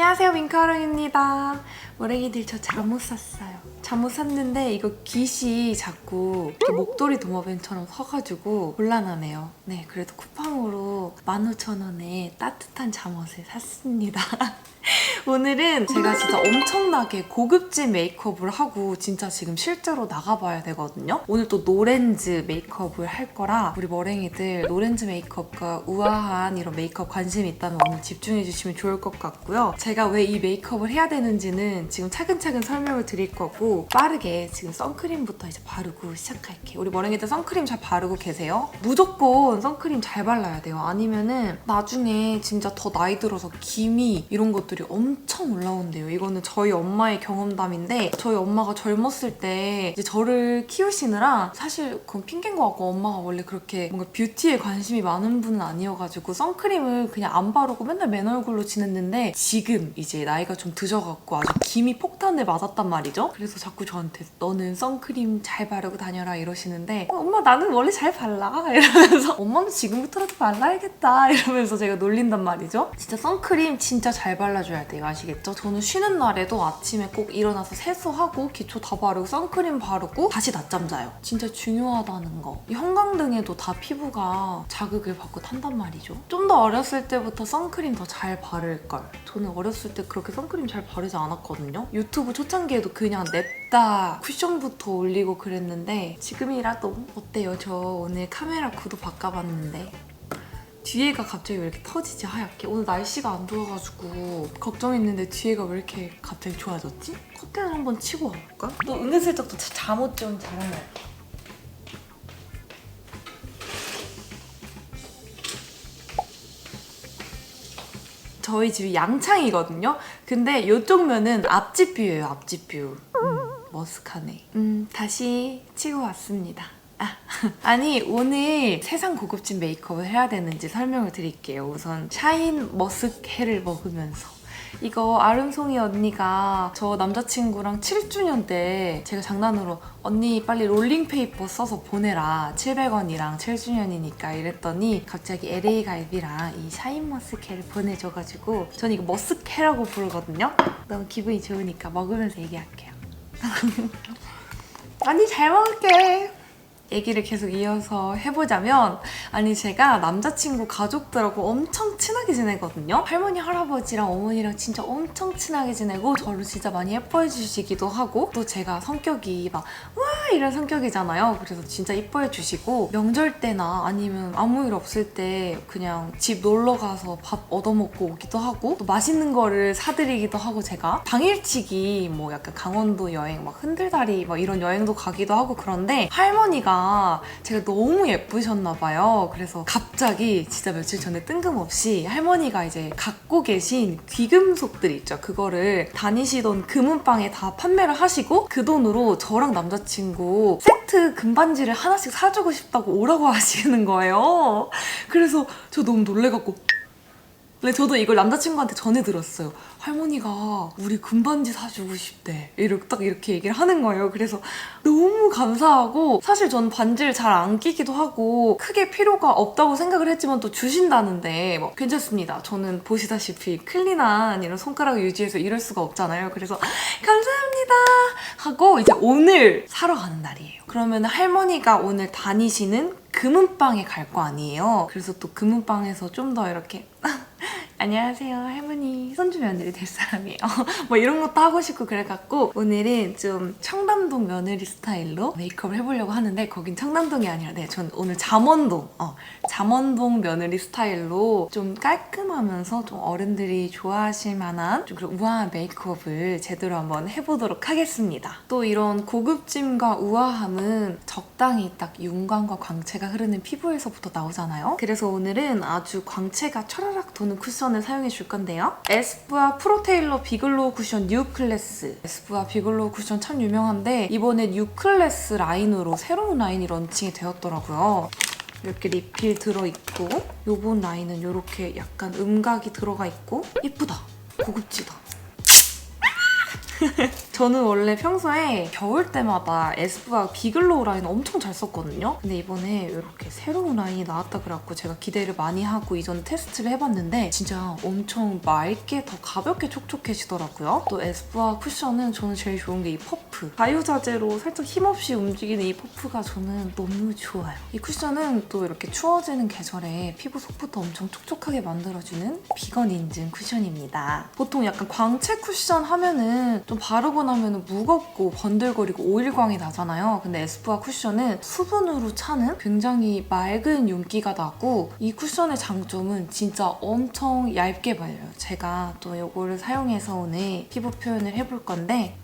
안녕하세요, 민카롱입니다. 모랭이들 저 잠옷 샀어요. 잠옷 샀는데 이거 깃이 자꾸 이렇게 목도리 도마뱀처럼 서가지고 곤란하네요. 네, 그래도 쿠팡으로 15,000원에 따뜻한 잠옷을 샀습니다. 오늘은 제가 진짜 엄청나게 고급진 메이크업을 하고 진짜 지금 실제로 나가봐야 되거든요. 오늘 또 노렌즈 메이크업을 할 거라 우리 머랭이들 노렌즈 메이크업과 우아한 이런 메이크업 관심이 있다면 오늘 집중해주시면 좋을 것 같고요. 제가 왜 이 메이크업을 해야 되는지는 지금 차근차근 설명을 드릴 거고 빠르게 지금 선크림부터 이제 바르고 시작할게요. 우리 머랭이들 선크림 잘 바르고 계세요? 무조건 선크림 잘 발라야 돼요. 아니면은 나중에 진짜 더 나이 들어서 기미 이런 것들이 엄청 올라온대요. 이거는 저희 엄마의 경험담인데 저희 엄마가 젊었을 때 이제 저를 키우시느라 사실 그건 핑계인 것 같고 엄마가 원래 그렇게 뭔가 뷰티에 관심이 많은 분은 아니어가지고 선크림을 그냥 안 바르고 맨날 맨 얼굴로 지냈는데 지금 이제 나이가 좀 드셔갖고 아주 기미 폭탄을 맞았단 말이죠. 그래서 자꾸 저한테 너는 선크림 잘 바르고 다녀라 이러시는데 엄마 나는 원래 잘 발라 이러면서 엄마는 지금부터라도 발라야겠다 이러면서 제가 놀린단 말이죠. 진짜 선크림 진짜 잘 발라줘야 돼요. 아시겠죠? 저는 쉬는 날에도 아침에 꼭 일어나서 세수하고 기초 다 바르고 선크림 바르고 다시 낮잠 자요. 진짜 중요하다는 거. 이 형광등에도 다 피부가 자극을 받고 탄단 말이죠. 좀 더 어렸을 때부터 선크림 더 잘 바를걸. 저는 어렸을 때 그렇게 선크림 잘 바르지 않았거든요. 유튜브 초창기에도 그냥 냅다 쿠션부터 올리고 그랬는데 지금이라도 어때요? 저 오늘 카메라 구도 바꿔봤는데 뒤에가 갑자기 왜 이렇게 터지지 하얗게? 오늘 날씨가 안 좋아가지고 걱정했는데 뒤에가 왜 이렇게 갑자기 좋아졌지? 커튼을 한번 치고 와볼까? 또 은근슬쩍 또 잠옷 좀 자랑할까? 저희 집이 양창이거든요? 근데 이쪽 면은 앞집 뷰예요, 앞집 뷰. 머쓱하네. 다시 치고 왔습니다. 아니 오늘 세상 고급진 메이크업을 해야 되는지 설명을 드릴게요. 우선 샤인 머스크 헤를 먹으면서 이거 아름송이 언니가 저 남자친구랑 7주년 때 제가 장난으로 언니 빨리 롤링페이퍼 써서 보내라 700원이랑 7주년이니까 이랬더니 갑자기 LA 갈비랑 이 샤인 머스크헤를 보내줘가지고 전 이거 머스크헤라고 부르거든요. 너무 기분이 좋으니까 먹으면서 얘기할게요. 언니 잘 먹을게. 얘기를 계속 이어서 해보자면 아니 제가 남자친구 가족들하고 엄청 친하게 지내거든요. 할머니 할아버지랑 어머니랑 진짜 엄청 친하게 지내고 저를 진짜 많이 예뻐해 주시기도 하고 또 제가 성격이 막 와 이런 성격이잖아요. 그래서 진짜 예뻐해 주시고 명절 때나 아니면 아무 일 없을 때 그냥 집 놀러 가서 밥 얻어먹고 오기도 하고 또 맛있는 거를 사드리기도 하고 제가 당일치기 뭐 약간 강원도 여행 막 흔들다리 막 이런 여행도 가기도 하고 그런데 할머니가 제가 너무 예쁘셨나 봐요. 그래서 갑자기 진짜 며칠 전에 뜬금없이 할머니가 이제 갖고 계신 귀금속들 있죠. 그거를 다니시던 금은방에 다 판매를 하시고 그 돈으로 저랑 남자친구 세트 금반지를 하나씩 사주고 싶다고 오라고 하시는 거예요. 그래서 저 너무 놀래갖고 근데 저도 이걸 남자친구한테 전해 들었어요. 할머니가 우리 금반지 사주고 싶대. 딱 이렇게 얘기를 하는 거예요. 그래서 너무 감사하고 사실 전 반지를 잘 안 끼기도 하고 크게 필요가 없다고 생각을 했지만 또 주신다는데 뭐 괜찮습니다. 저는 보시다시피 클린한 이런 손가락을 유지해서 이럴 수가 없잖아요. 그래서 감사합니다 하고 이제 오늘 사러 가는 날이에요. 그러면 할머니가 오늘 다니시는 금은방에 갈 거 아니에요. 그래서 또 금은방에서 좀 더 이렇게 안녕하세요 할머니 손주 며느리 될 사람이에요. 뭐 이런 것도 하고 싶고 그래갖고 오늘은 좀 청담동 며느리 스타일로 메이크업을 해보려고 하는데 거긴 청담동이 아니라 전 오늘 잠원동 며느리 스타일로 좀 깔끔하면서 좀 어른들이 좋아하실 만한 좀 그런 우아한 메이크업을 제대로 한번 해보도록 하겠습니다. 또 이런 고급짐과 우아함은 적당히 딱 윤광과 광채가 흐르는 피부에서부터 나오잖아요. 그래서 오늘은 아주 광채가 촤라락 도는 쿠션을 사용해 줄 건데요. 에스쁘아 프로테일러 비글로우 쿠션 뉴 클래스. 에스쁘아 비글로우 쿠션 참 유명한데 이번에 뉴 클래스 라인으로 새로운 라인이 런칭이 되었더라고요. 이렇게 리필 들어있고 요번 라인은 이렇게 약간 음각이 들어가 있고 예쁘다. 고급지다. 저는 원래 평소에 겨울 때마다 에스쁘아 비글로우 라인 엄청 잘 썼거든요. 근데 이번에 이렇게 새로운 라인이 나왔다 그래갖고 제가 기대를 많이 하고 이전 테스트를 해봤는데 진짜 엄청 맑게 더 가볍게 촉촉해지더라고요. 또 에스쁘아 쿠션은 저는 제일 좋은 게 이 퍼프. 자유자재로 살짝 힘없이 움직이는 이 퍼프가 저는 너무 좋아요. 이 쿠션은 또 이렇게 추워지는 계절에 피부 속부터 엄청 촉촉하게 만들어주는 비건 인증 쿠션입니다. 보통 약간 광채 쿠션 하면은 좀 바르고 나면 무겁고 번들거리고 오일광이 나잖아요. 근데 에스쁘아 쿠션은 수분으로 차는 굉장히 맑은 윤기가 나고 이 쿠션의 장점은 진짜 엄청 얇게 발려요. 제가 또 이거를 사용해서 오늘 피부 표현을 해볼 건데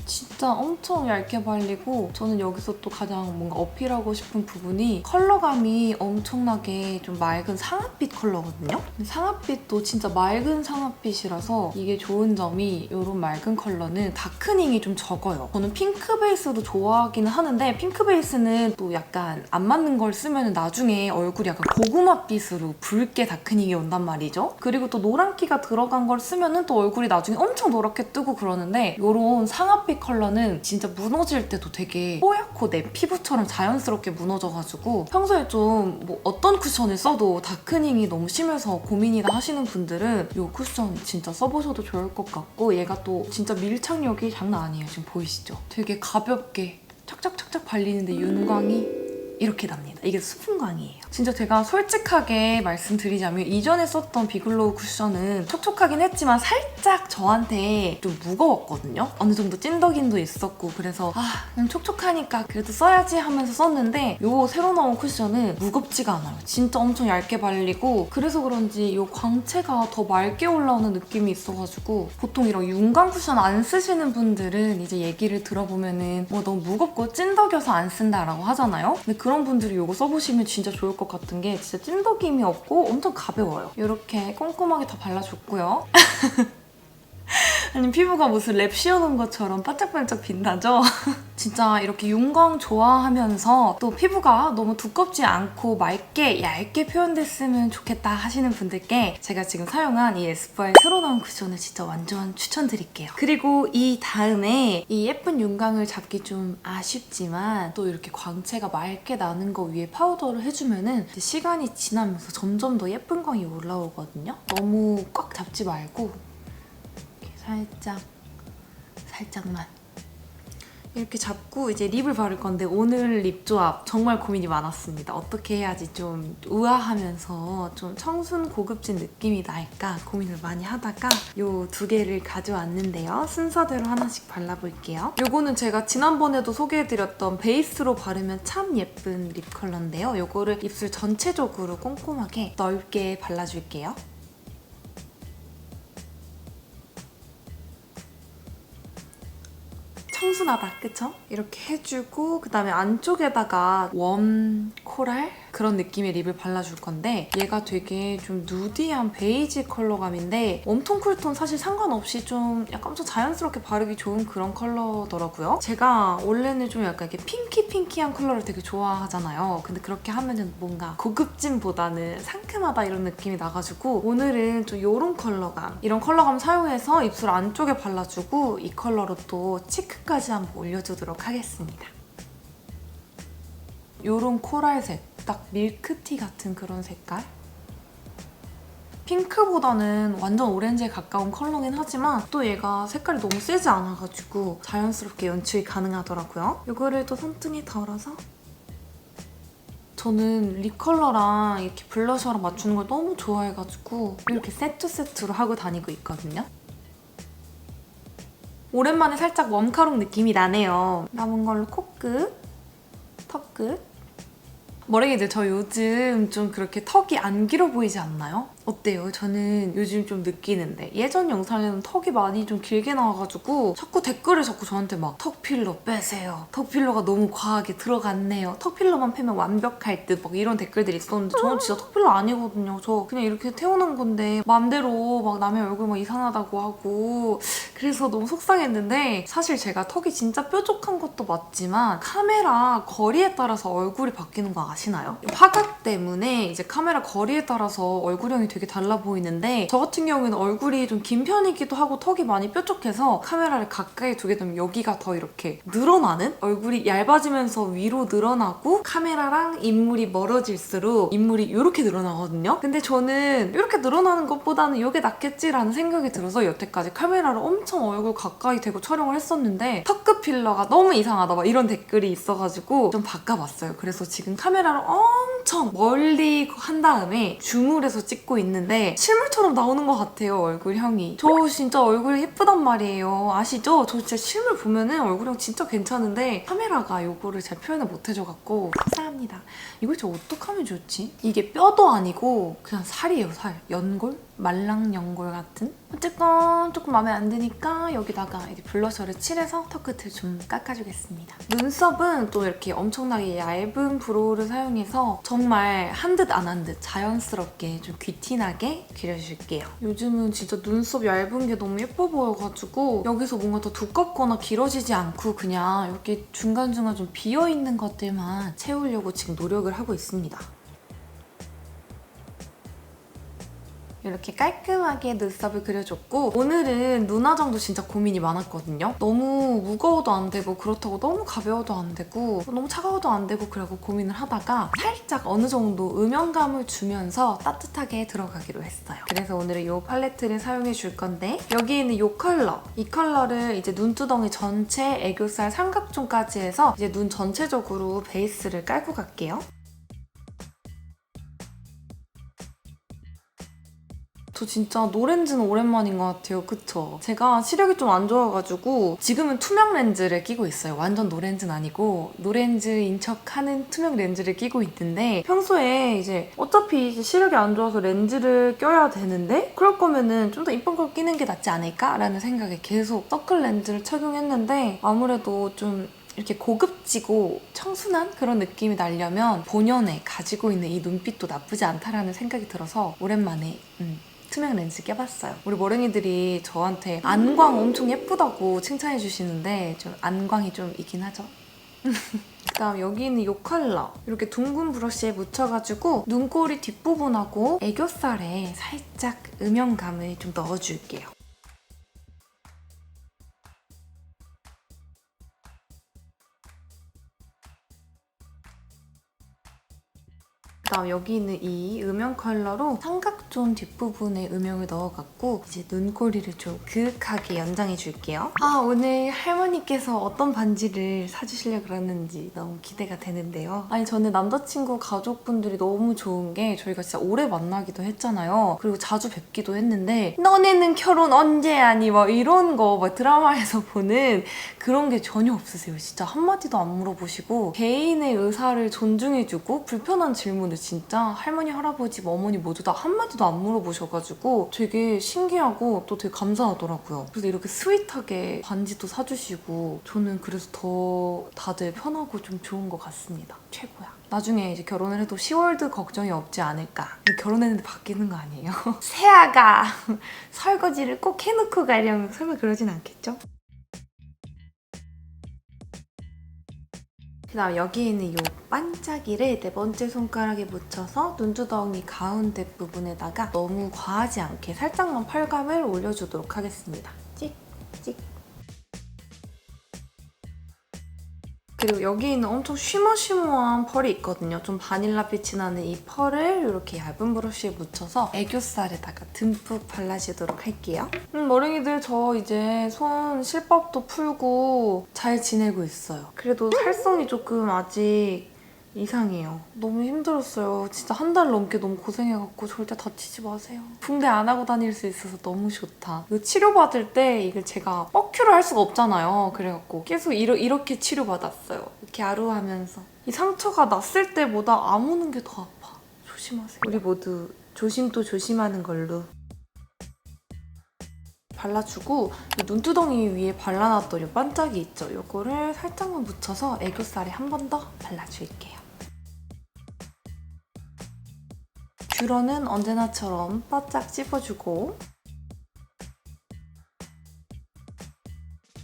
진짜 엄청 얇게 발리고 저는 여기서 또 가장 뭔가 어필하고 싶은 부분이 컬러감이 엄청나게 좀 맑은 상아빛 컬러거든요? 상아빛도 진짜 맑은 상아빛이라서 이게 좋은 점이 이런 맑은 컬러는 다크닝이 좀 적어요. 저는 핑크 베이스도 좋아하기는 하는데 핑크 베이스는 또 약간 안 맞는 걸 쓰면 나중에 얼굴이 약간 고구마빛으로 붉게 다크닝이 온단 말이죠. 그리고 또 노란기가 들어간 걸 쓰면 또 얼굴이 나중에 엄청 노랗게 뜨고 그러는데 이런 상아빛 컬러는 진짜 무너질 때도 되게 뽀얗고 내 피부처럼 자연스럽게 무너져가지고 평소에 좀 뭐 어떤 쿠션을 써도 다크닝이 너무 심해서 고민이다 하시는 분들은 이 쿠션 진짜 써보셔도 좋을 것 같고 얘가 또 진짜 밀착력이 장난 아니에요. 지금 보이시죠? 되게 가볍게 착착착착 발리는데 윤광이 이렇게 납니다. 이게 수분광이에요. 진짜 제가 솔직하게 말씀드리자면 이전에 썼던 비글로우 쿠션은 촉촉하긴 했지만 살짝 저한테 좀 무거웠거든요. 어느 정도 찐덕임도 있었고 그래서 그냥 촉촉하니까 그래도 써야지 하면서 썼는데 이 새로 나온 쿠션은 무겁지가 않아요. 진짜 엄청 얇게 발리고 그래서 그런지 이 광채가 더 맑게 올라오는 느낌이 있어가지고 보통 이런 윤광 쿠션 안 쓰시는 분들은 이제 얘기를 들어보면은 뭐 너무 무겁고 찐덕여서 안 쓴다라고 하잖아요. 근데 그런 분들이 이거 써보시면 진짜 좋을 것 같은 게 진짜 찐덕임이 없고 엄청 가벼워요. 이렇게 꼼꼼하게 다 발라줬고요. 아니 피부가 무슨 랩 씌워놓은 것처럼 반짝반짝 빛나죠? 진짜 이렇게 윤광 좋아하면서 또 피부가 너무 두껍지 않고 맑게 얇게 표현됐으면 좋겠다 하시는 분들께 제가 지금 사용한 이 에스쁘아의 새로 나온 쿠션을 진짜 완전 추천드릴게요. 그리고 이 다음에 이 예쁜 윤광을 잡기 좀 아쉽지만 또 이렇게 광채가 맑게 나는 거 위에 파우더를 해주면은 시간이 지나면서 점점 더 예쁜 광이 올라오거든요. 너무 꽉 잡지 말고 살짝만 이렇게 잡고 이제 립을 바를 건데 오늘 립 조합 정말 고민이 많았습니다. 어떻게 해야지 좀 우아하면서 좀 청순 고급진 느낌이 날까 고민을 많이 하다가 요 두 개를 가져왔는데요. 순서대로 하나씩 발라볼게요. 요거는 제가 지난번에도 소개해드렸던 베이스로 바르면 참 예쁜 립 컬러인데요. 요거를 입술 전체적으로 꼼꼼하게 넓게 발라줄게요. 청순하다, 그쵸? 이렇게 해주고 그다음에 안쪽에다가 웜 코랄? 그런 느낌의 립을 발라줄 건데 얘가 되게 좀 누디한 베이지 컬러감인데 웜톤, 쿨톤 사실 상관없이 좀 약간 엄청 자연스럽게 바르기 좋은 그런 컬러더라고요. 제가 원래는 좀 약간 이렇게 핑키한 컬러를 되게 좋아하잖아요. 근데 그렇게 하면은 뭔가 고급짐보다는 상큼하다 이런 느낌이 나가지고 오늘은 좀 이런 컬러감, 이런 컬러감 사용해서 입술 안쪽에 발라주고 이 컬러로 또 치크까지 한번 올려주도록 하겠습니다. 요런 코랄색, 딱 밀크티 같은 그런 색깔? 핑크보다는 완전 오렌지에 가까운 컬러긴 하지만 또 얘가 색깔이 너무 세지 않아가지고 자연스럽게 연출이 가능하더라고요. 이거를 또 손등에 덜어서 저는 립 컬러랑 이렇게 블러셔랑 맞추는 걸 너무 좋아해가지고 이렇게 세트로 하고 다니고 있거든요. 오랜만에 살짝 웜카롱 느낌이 나네요. 남은 걸로 코끝, 턱끝. 머랭이들 저 요즘 좀 그렇게 턱이 안 길어 보이지 않나요? 어때요? 저는 요즘 좀 느끼는데 예전 영상에는 턱이 많이 좀 길게 나와가지고 자꾸 댓글을 저한테 막 턱 필러 빼세요. 턱 필러가 너무 과하게 들어갔네요. 턱 필러만 빼면 완벽할 듯 막 이런 댓글들이 있었는데 저는 진짜 턱 필러 아니거든요. 저 그냥 이렇게 태우는 건데 맘대로 막 남의 얼굴 막 이상하다고 하고 그래서 너무 속상했는데 사실 제가 턱이 진짜 뾰족한 것도 맞지만 카메라 거리에 따라서 얼굴이 바뀌는 거 아시나요? 화각 때문에 이제 카메라 거리에 따라서 얼굴형이 되게 되게 달라 보이는데 저 같은 경우에는 얼굴이 좀 긴 편이기도 하고 턱이 많이 뾰족해서 카메라를 가까이 두게 되면 여기가 더 이렇게 늘어나는? 얼굴이 얇아지면서 위로 늘어나고 카메라랑 인물이 멀어질수록 인물이 이렇게 늘어나거든요. 근데 저는 이렇게 늘어나는 것보다는 이게 낫겠지라는 생각이 들어서 여태까지 카메라를 엄청 얼굴 가까이 대고 촬영을 했었는데 턱끝 필러가 너무 이상하다 막 이런 댓글이 있어가지고 좀 바꿔봤어요. 그래서 지금 카메라를 엄청 멀리 한 다음에 줌을 해서 찍고 있는데 실물처럼 나오는 것 같아요, 얼굴형이. 저 진짜 얼굴 예쁘단 말이에요. 아시죠? 저 진짜 실물 보면은 얼굴형 진짜 괜찮은데 카메라가 이거를 잘 표현을 못 해줘갖고 속상합니다. 이걸 저 어떡하면 좋지? 이게 뼈도 아니고 그냥 살이에요, 살. 연골? 말랑연골 같은? 어쨌건 조금 마음에 안 드니까 여기다가 이렇게 블러셔를 칠해서 턱끝을 좀 깎아주겠습니다. 눈썹은 또 이렇게 엄청나게 얇은 브로우를 사용해서 정말 한 듯 안 한 듯 자연스럽게 좀 귀티나게 그려줄게요. 요즘은 진짜 눈썹 얇은 게 너무 예뻐 보여가지고 여기서 뭔가 더 두껍거나 길어지지 않고 그냥 이렇게 중간중간 좀 비어있는 것들만 채우려고 지금 노력을 하고 있습니다. 이렇게 깔끔하게 눈썹을 그려줬고 오늘은 눈 화장도 진짜 고민이 많았거든요. 너무 무거워도 안 되고 그렇다고 너무 가벼워도 안 되고 너무 차가워도 안 되고 그러고 고민을 하다가 살짝 어느 정도 음영감을 주면서 따뜻하게 들어가기로 했어요. 그래서 오늘은 이 팔레트를 사용해 줄 건데 여기 있는 이 컬러, 이 컬러를 이제 눈두덩이 전체, 애교살, 삼각존까지 해서 이제 눈 전체적으로 베이스를 깔고 갈게요. 저 진짜 노렌즈는 오랜만인 것 같아요. 그쵸? 제가 시력이 좀 안 좋아가지고 지금은 투명 렌즈를 끼고 있어요. 완전 노렌즈는 아니고 노렌즈인 척하는 투명 렌즈를 끼고 있는데 평소에 이제 어차피 이제 시력이 안 좋아서 렌즈를 껴야 되는데 그럴 거면은 좀 더 이쁜 걸 끼는 게 낫지 않을까라는 생각에 계속 서클 렌즈를 착용했는데 아무래도 좀 이렇게 고급지고 청순한 그런 느낌이 나려면 본연에 가지고 있는 이 눈빛도 나쁘지 않다라는 생각이 들어서 오랜만에 투명 렌즈 껴봤어요. 우리 머랭이들이 저한테 안광 엄청 예쁘다고 칭찬해 주시는데 좀 안광이 좀 있긴 하죠. 그다음 여기 있는 이 컬러 이렇게 둥근 브러쉬에 묻혀가지고 눈꼬리 뒷부분하고 애교살에 살짝 음영감을 좀 넣어줄게요. 그다음 여기 있는 이 음영 컬러로 삼각존 뒷부분에 음영을 넣어갖고 이제 눈꼬리를 좀 그윽하게 연장해줄게요. 아, 오늘 할머니께서 어떤 반지를 사주시려고 그러는지 너무 기대가 되는데요. 아니 저는 남자친구 가족분들이 너무 좋은 게 저희가 진짜 오래 만나기도 했잖아요. 그리고 자주 뵙기도 했는데 너네는 결혼 언제 하니? 막 이런 거 막 드라마에서 보는 그런 게 전혀 없으세요. 진짜 한마디도 안 물어보시고 개인의 의사를 존중해주고 불편한 질문을 진짜 할머니, 할아버지, 어머니 모두 다 한마디도 안 물어보셔가지고 되게 신기하고 또 되게 감사하더라고요. 그래서 이렇게 스윗하게 반지도 사주시고 저는 그래서 더 다들 편하고 좀 좋은 것 같습니다. 최고야. 나중에 이제 결혼을 해도 시월드 걱정이 없지 않을까. 결혼했는데 바뀌는 거 아니에요? 새아가 설거지를 꼭 해놓고 가려면 설마 그러진 않겠죠? 그다음 여기 있는 이 반짝이를 네 번째 손가락에 묻혀서 눈두덩이 가운데 부분에다가 너무 과하지 않게 살짝만 펄감을 올려주도록 하겠습니다. 찍, 찍. 그리고 여기 있는 엄청 쉬머쉬머한 펄이 있거든요. 좀 바닐라 빛이 나는 이 펄을 이렇게 얇은 브러쉬에 묻혀서 애교살에다가 듬뿍 발라주도록 할게요. 머랭이들 저 이제 손 실밥도 풀고 잘 지내고 있어요. 그래도 살성이 조금 아직 이상해요. 너무 힘들었어요. 진짜 한 달 넘게 너무 고생해갖고 절대 다치지 마세요. 붕대 안 하고 다닐 수 있어서 너무 좋다. 이거 치료받을 때 이걸 제가 뻑큐를 할 수가 없잖아요. 그래갖고 계속 이렇게 치료받았어요. 이렇게 아루하면서. 이 상처가 났을 때보다 아무는 게 더 아파. 조심하세요. 우리 모두 조심 또 조심하는 걸로. 발라주고 이 눈두덩이 위에 발라놨던 이 반짝이 있죠? 이거를 살짝만 묻혀서 애교살에 한 번 더 발라줄게요. 뷰러는 언제나처럼 바짝 찝어주고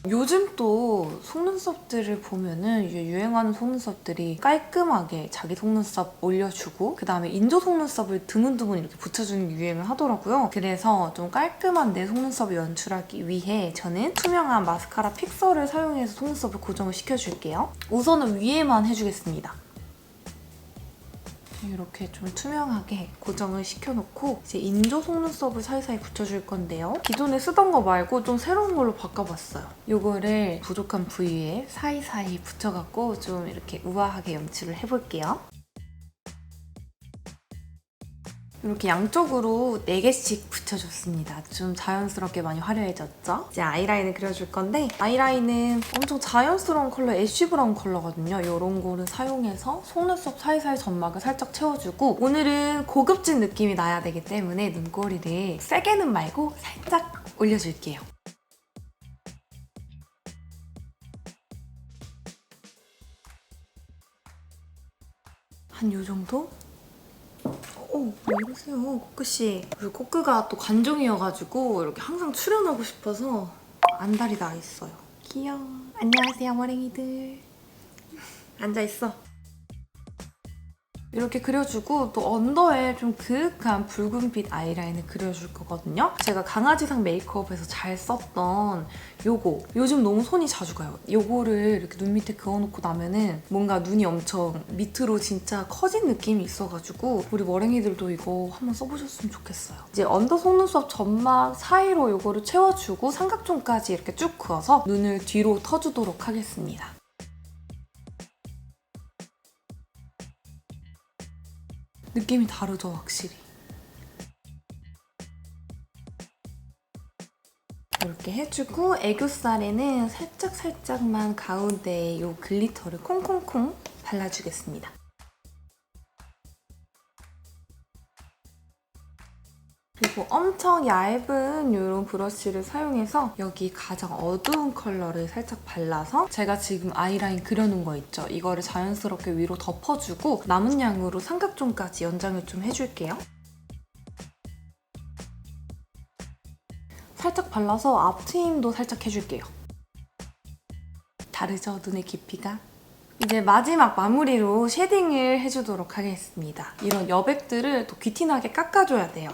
요즘 또 속눈썹들을 보면은 이제 유행하는 속눈썹들이 깔끔하게 자기 속눈썹 올려주고 그다음에 인조 속눈썹을 드문드문 이렇게 붙여주는 게 유행을 하더라고요. 그래서 좀 깔끔한 내 속눈썹을 연출하기 위해 저는 투명한 마스카라 픽서를 사용해서 속눈썹을 고정을 시켜줄게요. 우선은 위에만 해주겠습니다. 이렇게 좀 투명하게 고정을 시켜놓고 이제 인조 속눈썹을 사이사이 붙여줄 건데요. 기존에 쓰던 거 말고 좀 새로운 걸로 바꿔봤어요. 이거를 부족한 부위에 사이사이 붙여갖고 좀 이렇게 우아하게 연출을 해볼게요. 이렇게 양쪽으로 4개씩 붙여줬습니다. 좀 자연스럽게 많이 화려해졌죠? 이제 아이라인을 그려줄 건데 아이라인은 엄청 자연스러운 컬러 애쉬 브라운 컬러거든요. 이런 거를 사용해서 속눈썹 사이사이 점막을 살짝 채워주고 오늘은 고급진 느낌이 나야 되기 때문에 눈꼬리를 세게는 말고 살짝 올려줄게요. 한 요 정도? 왜 이러세요, 코크씨. 그리고 코크가 또 관종이어가지고 이렇게 항상 출연하고 싶어서 안달이 나 있어요. 귀여워. 안녕하세요, 머랭이들. 앉아있어. 이렇게 그려주고 또 언더에 좀 그윽한 붉은빛 아이라인을 그려줄 거거든요. 제가 강아지상 메이크업에서 잘 썼던 요거. 요즘 너무 손이 자주 가요. 요거를 이렇게 눈 밑에 그어놓고 나면은 뭔가 눈이 엄청 밑으로 진짜 커진 느낌이 있어가지고 우리 머랭이들도 이거 한번 써보셨으면 좋겠어요. 이제 언더 속눈썹 점막 사이로 요거를 채워주고 삼각존까지 이렇게 쭉 그어서 눈을 뒤로 터주도록 하겠습니다. 느낌이 다르죠, 확실히. 이렇게 해주고 애교살에는 살짝살짝만 가운데에 이 글리터를 콩콩콩 발라주겠습니다. 그리고 엄청 얇은 이런 브러쉬를 사용해서 여기 가장 어두운 컬러를 살짝 발라서 제가 지금 아이라인 그려놓은 거 있죠? 이거를 자연스럽게 위로 덮어주고 남은 양으로 삼각존까지 연장을 좀 해줄게요. 살짝 발라서 앞트임도 살짝 해줄게요. 다르죠? 눈의 깊이가? 이제 마지막 마무리로 쉐딩을 해주도록 하겠습니다. 이런 여백들을 또 귀티나게 깎아줘야 돼요.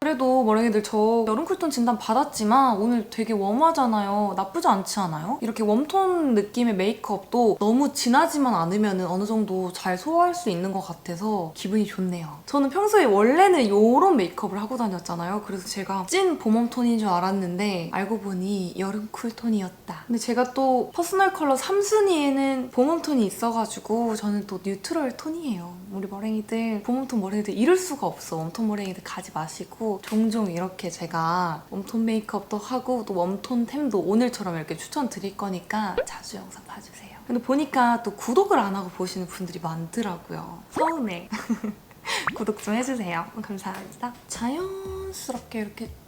그래도 머랭이들 저 여름 쿨톤 진단 받았지만 오늘 되게 웜하잖아요. 나쁘지 않지 않아요? 이렇게 웜톤 느낌의 메이크업도 너무 진하지만 않으면 어느 정도 잘 소화할 수 있는 것 같아서 기분이 좋네요. 저는 평소에 원래는 이런 메이크업을 하고 다녔잖아요. 그래서 제가 찐 봄웜톤인 줄 알았는데 알고 보니 여름 쿨톤이었다. 근데 제가 또 퍼스널 컬러 3순위에는 봄웜톤이 있어가지고 저는 또 뉴트럴 톤이에요. 우리 머랭이들 봄웜톤 머랭이들 이럴 수가 없어. 웜톤 머랭이들 가지 마시고 종종 이렇게 제가 웜톤 메이크업도 하고 또 웜톤 템도 오늘처럼 이렇게 추천드릴 거니까 자주 영상 봐주세요. 근데 보니까 또 구독을 안 하고 보시는 분들이 많더라고요. 서운해. 구독 좀 해주세요. 감사합니다. 자연스럽게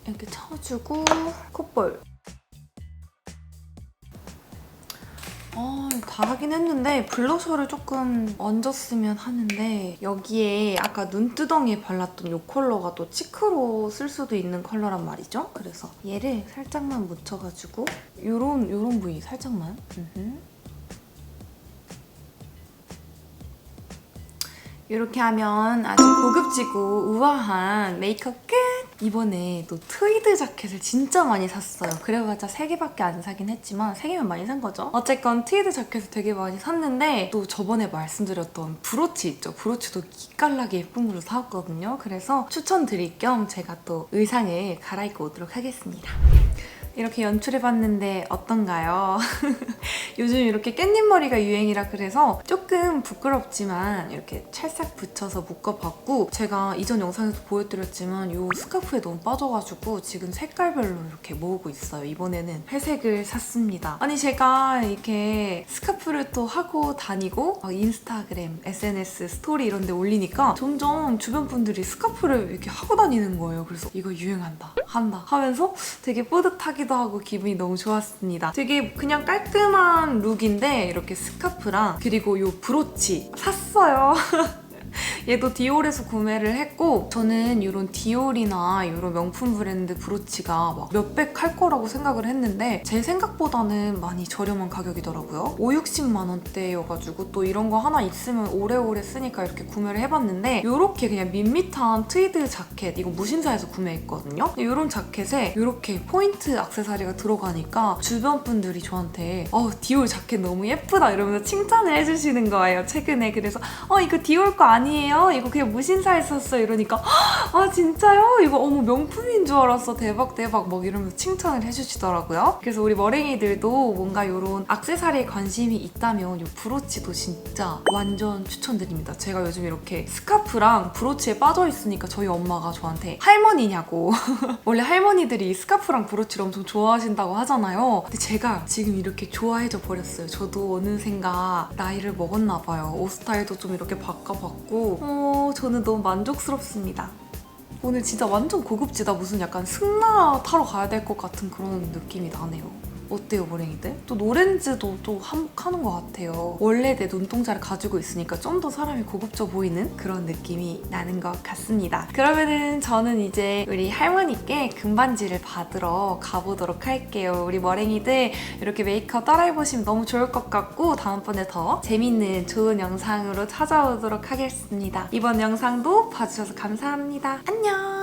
이렇게 쳐주고 콧볼. 다 하긴 했는데 블러셔를 조금 얹었으면 하는데 여기에 아까 눈두덩이에 발랐던 이 컬러가 또 치크로 쓸 수도 있는 컬러란 말이죠. 그래서 얘를 살짝만 묻혀가지고 요런 부위 살짝만 이렇게 하면 아주 고급지고 우아한 메이크업 끝! 이번에 또 트위드 자켓을 진짜 많이 샀어요. 그래봤자 3개밖에 안 사긴 했지만 3개면 많이 산 거죠. 어쨌건 트위드 자켓을 되게 많이 샀는데 또 저번에 말씀드렸던 브로치 있죠? 브로치도 기깔나게 예쁜 걸로 사왔거든요. 그래서 추천드릴 겸 제가 또 의상을 갈아입고 오도록 하겠습니다. 이렇게 연출해봤는데 어떤가요? 요즘 이렇게 깻잎머리가 유행이라 그래서 조금 부끄럽지만 이렇게 찰싹 붙여서 묶어봤고 제가 이전 영상에서 보여드렸지만 이 스카프에 너무 빠져가지고 지금 색깔별로 이렇게 모으고 있어요. 이번에는 회색을 샀습니다. 아니 제가 이렇게 스카프를 또 하고 다니고 인스타그램, SNS, 스토리 이런 데 올리니까 점점 주변 분들이 스카프를 이렇게 하고 다니는 거예요. 그래서 이거 유행한다, 한다 하면서 되게 뿌듯하기도 하고 기분이 너무 좋았습니다. 되게 그냥 깔끔한 룩인데 이렇게 스카프랑 그리고 이 브로치 샀어요. 얘도 디올에서 구매를 했고 저는 이런 디올이나 이런 명품 브랜드 브로치가 막 몇백 할 거라고 생각을 했는데 제 생각보다는 많이 저렴한 가격이더라고요. 5, 60만 원대여가지고 또 이런 거 하나 있으면 오래오래 쓰니까 이렇게 구매를 해봤는데 이렇게 그냥 밋밋한 트위드 자켓 이거 무신사에서 구매했거든요. 이런 자켓에 이렇게 포인트 액세서리가 들어가니까 주변 분들이 저한테 디올 자켓 너무 예쁘다 이러면서 칭찬을 해주시는 거예요. 최근에. 그래서 이거 디올 거 아니에요? 이거 그냥 무신사에서 샀어요. 이러니까 아 진짜요? 이거 어머 명품인 줄 알았어. 대박 대박 막 이러면서 칭찬을 해주시더라고요. 그래서 우리 머랭이들도 뭔가 이런 액세서리에 관심이 있다면 이 브로치도 진짜 완전 추천드립니다. 제가 요즘 이렇게 스카프랑 브로치에 빠져있으니까 저희 엄마가 저한테 할머니냐고 원래 할머니들이 스카프랑 브로치를 엄청 좋아하신다고 하잖아요. 근데 제가 지금 이렇게 좋아해져 버렸어요. 저도 어느샌가 나이를 먹었나 봐요. 옷 스타일도 좀 이렇게 바꿔봤고 저는 너무 만족스럽습니다. 오늘 진짜 완전 고급지다. 무슨 약간 승나 타러 가야 될 것 같은 그런 느낌이 나네요. 어때요, 머랭이들? 또 노렌즈도 또 한몫하는 것 같아요. 원래 내 눈동자를 가지고 있으니까 좀 더 사람이 고급져 보이는 그런 느낌이 나는 것 같습니다. 그러면은 저는 이제 우리 할머니께 금반지를 받으러 가보도록 할게요. 우리 머랭이들 이렇게 메이크업 따라해보시면 너무 좋을 것 같고 다음번에 더 재밌는 좋은 영상으로 찾아오도록 하겠습니다. 이번 영상도 봐주셔서 감사합니다. 안녕!